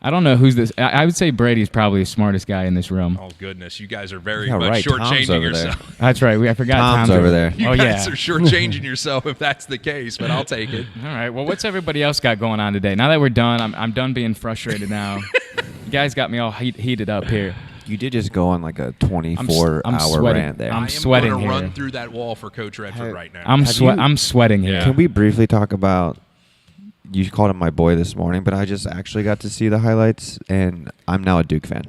I don't know who's this. I would say Brady's probably the smartest guy in this room. Oh, goodness. You guys are very much shortchanging yourself. That's right. I forgot Tom's over there. You guys are shortchanging yourself if that's the case, but I'll take it. All right. Well, what's everybody else got going on today? Now that we're done, I'm done being frustrated now. You guys got me all heated up here. You did just go on like a 24-hour rant there. I'm sweating going to here. run through that wall for Coach Redford right now. I'm sweating here. Can we briefly talk about, you called him my boy this morning, but I just actually got to see the highlights, and I'm now a Duke fan.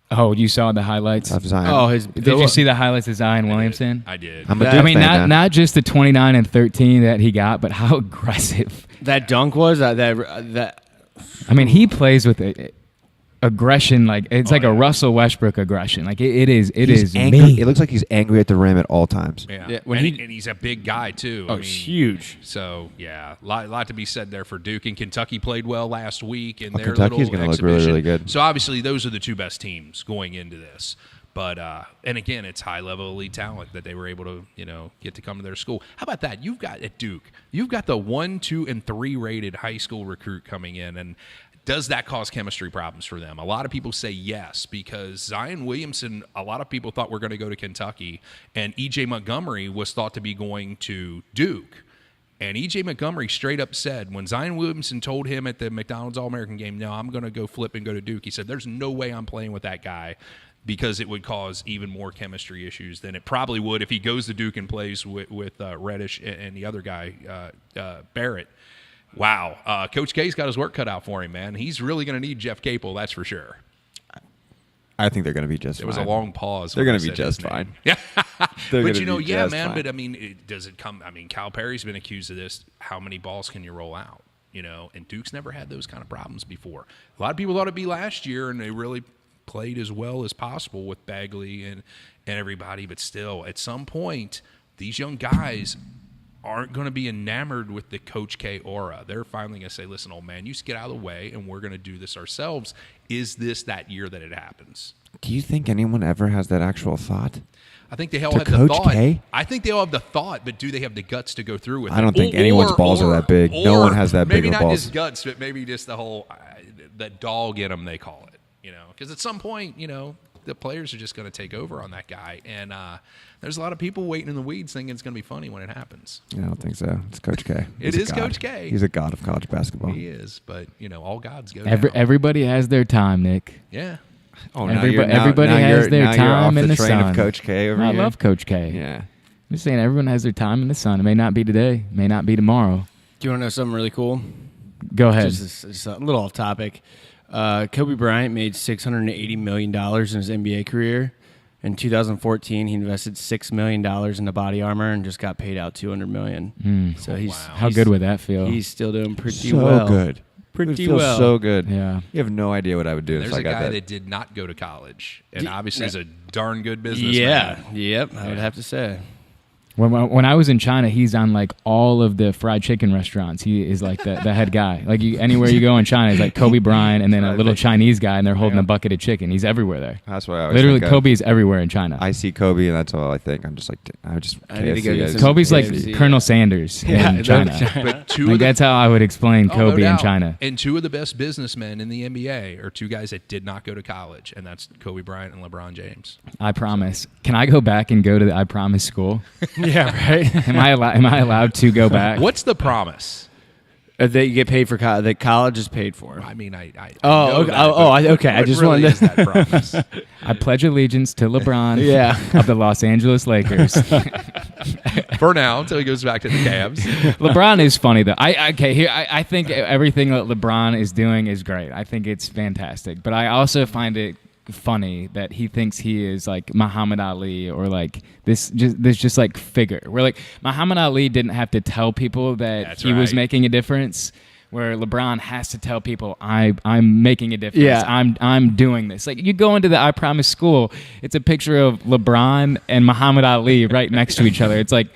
Oh, you saw the highlights? Of Zion. Oh, did you see the highlights of Zion Williamson? I did. I'm a Duke fan, not just the 29 and 13 that he got, but how aggressive that dunk was. That I mean, he plays with it. aggression, like it's like a Russell Westbrook aggression. Like it is angry. mean. It looks like he's angry at the rim at all times. Yeah, when and he's a big guy too. Oh, huge. So yeah, lot to be said there for Duke. And Kentucky played well last week, and their Kentucky's going to look really, really good. So obviously, those are the two best teams going into this. But and again, it's high level elite talent that they were able to get to come to their school. How about that? You've got at Duke, you've got the 1, 2, and 3 rated high school recruit coming in, and does that cause chemistry problems for them? A lot of people say yes, because Zion Williamson, a lot of people thought were going to go to Kentucky, and E.J. Montgomery was thought to be going to Duke. And E.J. Montgomery straight up said, when Zion Williamson told him at the McDonald's All-American game, no, I'm going to go flip and go to Duke, he said, there's no way I'm playing with that guy, because it would cause even more chemistry issues than it probably would if he goes to Duke and plays with Reddish and the other guy, Barrett. Wow. Coach K's got his work cut out for him, man. He's really going to need Jeff Capel, that's for sure. I think they're going to be just fine. There was a long pause. They're going to be just fine. Yeah. But, yeah, man. fine. But, I mean, does it come – I mean, Cal Perry's been accused of this. How many balls can you roll out? And Duke's never had those kind of problems before. A lot of people thought it'd be last year, and they really played as well as possible with Bagley and everybody. But still, at some point, these young guys – aren't going to be enamored with the Coach K aura. They're finally going to say, listen, old man, you just get out of the way, and we're going to do this ourselves. Is this that year that it happens? Do you think anyone ever has that actual thought? I think they all To have the Coach thought. K? I think they all have the thought, but do they have the guts to go through with it? I don't think anyone's balls are that big. No one has that big maybe of not balls. just guts, but maybe just the whole that dog in them, they call it. Because at some point, the players are just going to take over on that guy. And there's a lot of people waiting in the weeds thinking it's going to be funny when it happens. I don't think so. It's Coach K. It is Coach K. He's a god of college basketball. He is, but, all gods go down. Everybody has their time, Nick. Yeah. Oh, Everybody has their time in the train sun. Of Coach K over I here. love Coach K. Yeah. I'm just saying everyone has their time in the sun. It may not be today, may not be tomorrow. Do you want to know something really cool? Go ahead. Just a little off topic. Kobe Bryant made $680 million in his NBA career. In 2014, he invested $6 million into body armor and just got paid out $200 million. So How good would that feel? He's still doing pretty So well. good. Pretty It feels well. so good. Yeah. You have no idea what I would do There's if I a got guy that. that did not go to college, and obviously is a darn good businessman. Yeah. Yep. I would have to say. When I was in China, he's on like all of the fried chicken restaurants. He is like the head guy. Like anywhere you go in China, he's like Kobe Bryant and then a little Chinese guy, and they're holding a bucket of chicken. He's everywhere there. That's what I always Literally, think Kobe is everywhere in China. I see Kobe, and that's all I think. I'm just like, I need to go KFC get is- some- Kobe's like KFC, Colonel yeah. Sanders Yeah, in China. But two Like of the, that's how I would explain oh, no Kobe in doubt. China. And two of the best businessmen in the NBA are two guys that did not go to college, and that's Kobe Bryant and LeBron James. I promise. Can I go back and go to the I Promise school? Yeah, right. Am I allowed to go back? What's the promise? That you get paid for that college is paid for. I mean, I Oh, know okay. that, Oh, but okay. I what just really wanted is to- that promise? I pledge allegiance to LeBron Yeah. of the Los Angeles Lakers. For now, until he goes back to the Cavs. LeBron is funny though. I think everything that LeBron is doing is great. I think it's fantastic. But I also find it funny that he thinks he is like Muhammad Ali or like this like figure. Where like Muhammad Ali didn't have to tell people that That's he was right. making a difference. Where LeBron has to tell people I'm making a difference. Yeah. I'm doing this. Like you go into the I Promise school, it's a picture of LeBron and Muhammad Ali right next to each other. It's like,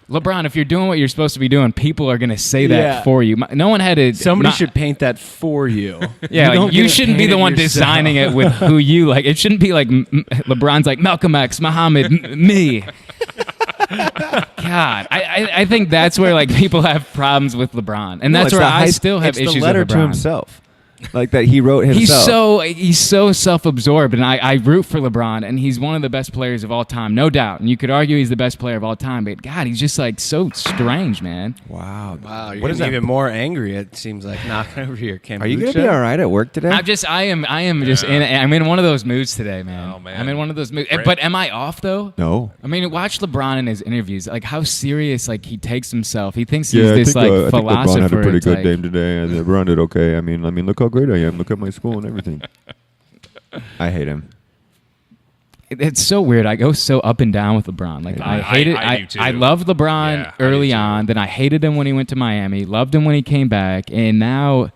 LeBron, if you're doing what you're supposed to be doing, people are gonna say that Yeah. for you. No one had to. Somebody should paint that for you. Yeah, don't like, get you it shouldn't be the painted one yourself. designing it with who you like. It shouldn't be like LeBron's like Malcolm X, Muhammad, me. God, I think that's where like people have problems with LeBron, and that's where I still have issues It's the letter with LeBron. to himself, like that he wrote himself. He's so self-absorbed, and I root for LeBron, and he's one of the best players of all time, no doubt. And you could argue he's the best player of all time, but God, he's just like so strange, man. Wow. Wow, you're What is getting that? even more angry. It seems like knocking over your kombucha. Are you gonna be all right at work today? I am just I'm in one of those moods today, man. Oh, man. I'm in one of those moods. Brett? But am I off though? No. I mean, watch LeBron in his interviews, like how serious like he takes himself. He thinks he's this philosopher. I think LeBron had a pretty It's good like- game today, and LeBron did okay. I mean, look how great I am. Look at my school and everything. I hate him. It's so weird. I go so up and down with LeBron. Like I hate it. I do too. I loved LeBron Yeah, I do early too. on. Then I hated him when he went to Miami. Loved him when he came back, and now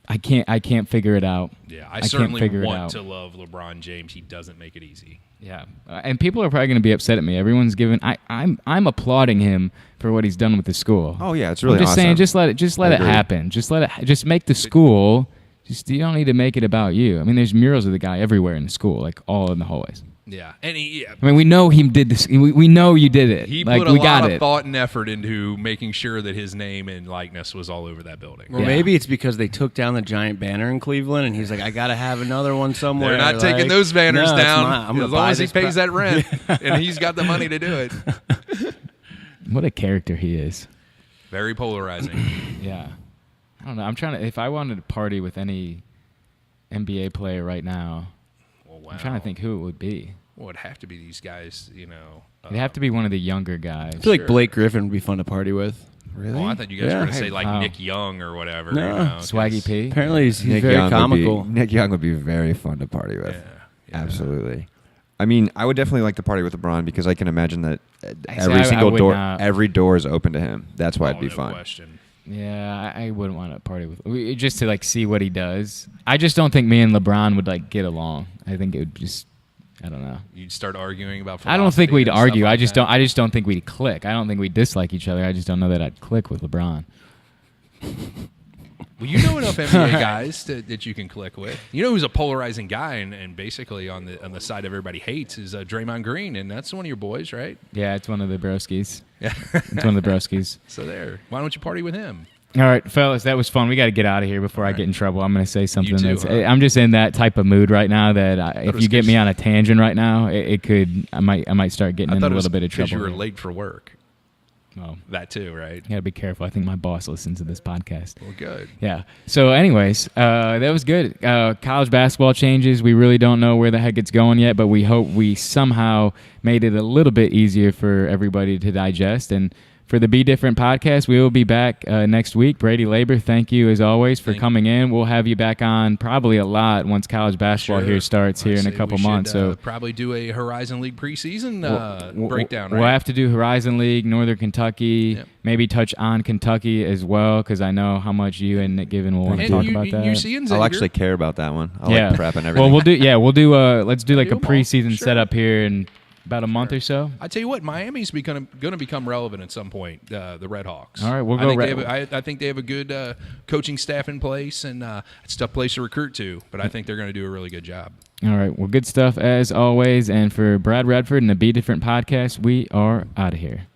I can't figure it out. Yeah, I can't certainly figure it want out. to love LeBron James. He doesn't make it easy. Yeah, and people are probably going to be upset at me. Everyone's giving. I'm applauding him for what he's done with the school. Oh yeah, it's really I'm just awesome. saying, just let it agree. happen. Just make the school. You don't need to make it about you. I mean, there's murals of the guy everywhere in the school, like all in the hallways. Yeah, and he. I mean, we know he did this. We know you did it. He like, put a we lot got of it. thought and effort into making sure that his name and likeness was all over that building. Well, Yeah. maybe it's because they took down the giant banner in Cleveland, and he's like, I got to have another one somewhere. They're not taking Like, those banners no, it's down mine. I'm as gonna long buy as he this pays that rent, and he's got the money to do it. What a character he is. Very polarizing. Yeah, I don't know. I'm trying to. If I wanted to party with any NBA player right now, Well, wow. I'm trying to think who it would be. Well, it'd have to be these guys, you know. It'd have to be one of the younger guys. I feel like Sure. Blake Griffin would be fun to party with. Really? Well, I thought you guys Yeah. were going to say like Wow. Nick Young or whatever. No. you know, Swaggy 'cause- P. Apparently, he's Nick very Young comical. Nick Young would be very fun to party with. Yeah. Absolutely. I mean, I would definitely like to party with LeBron because I can imagine that I every single would door, not. every door is open to him. That's why Oh, it'd be no fun. question. Yeah, I wouldn't want to party with just to like see what he does. I just don't think me and LeBron would like get along. I think it would just. I don't know. You'd start arguing about. I don't think philosophy we'd and stuff argue. like I just that. don't. I just don't think we'd click. I don't think we dislike each other. I just don't know that I'd click with LeBron. Well, you know enough NBA guys that you can click with. You know who's a polarizing guy and basically on the side everybody hates is Draymond Green, and that's one of your boys, right? Yeah, it's one of the broskies. Yeah. It's one of the broskies. So there. Why don't you party with him? All right, fellas, that was fun. We got to get out of here before I right. get in trouble. I'm going to say something too, that's. huh? I'm just in that type of mood right now that if was you get 'cause- me on a tangent right now, it could. I might start getting I in thought a it was little bit of because trouble. you were here. late for work. Oh, That too, right? you got to be careful. I think my boss listens to this podcast. Well, good. Yeah. So, anyways, that was good. College basketball changes. We really don't know where the heck it's going yet, but we hope we somehow made it a little bit easier for everybody to digest. And for the Be Different podcast, we will be back next week. Brady Labor, thank you as always for coming in. We'll have you back on probably a lot once college basketball Sure. here starts here I in a say couple we should, months. So probably do a Horizon League preseason we'll- breakdown, We'll right? have to do Horizon League, Northern Kentucky, Yep. maybe touch on Kentucky as well, because I know how much you and Nick Given will want to and talk you, about that. You see I'll actually care about that one. I Yeah. like prep and everything. Well, we'll do let's do like a Do 'em all. preseason Sure. setup here in about a month or so. I tell you what, Miami's going to become relevant at some point. The Red Hawks. All right, we'll I go think Red- they have I think they have a good coaching staff in place, and it's a tough place to recruit to. But I think they're going to do a really good job. All right, well, good stuff as always. And for Brad Redford and the Be Different podcast, we are out of here.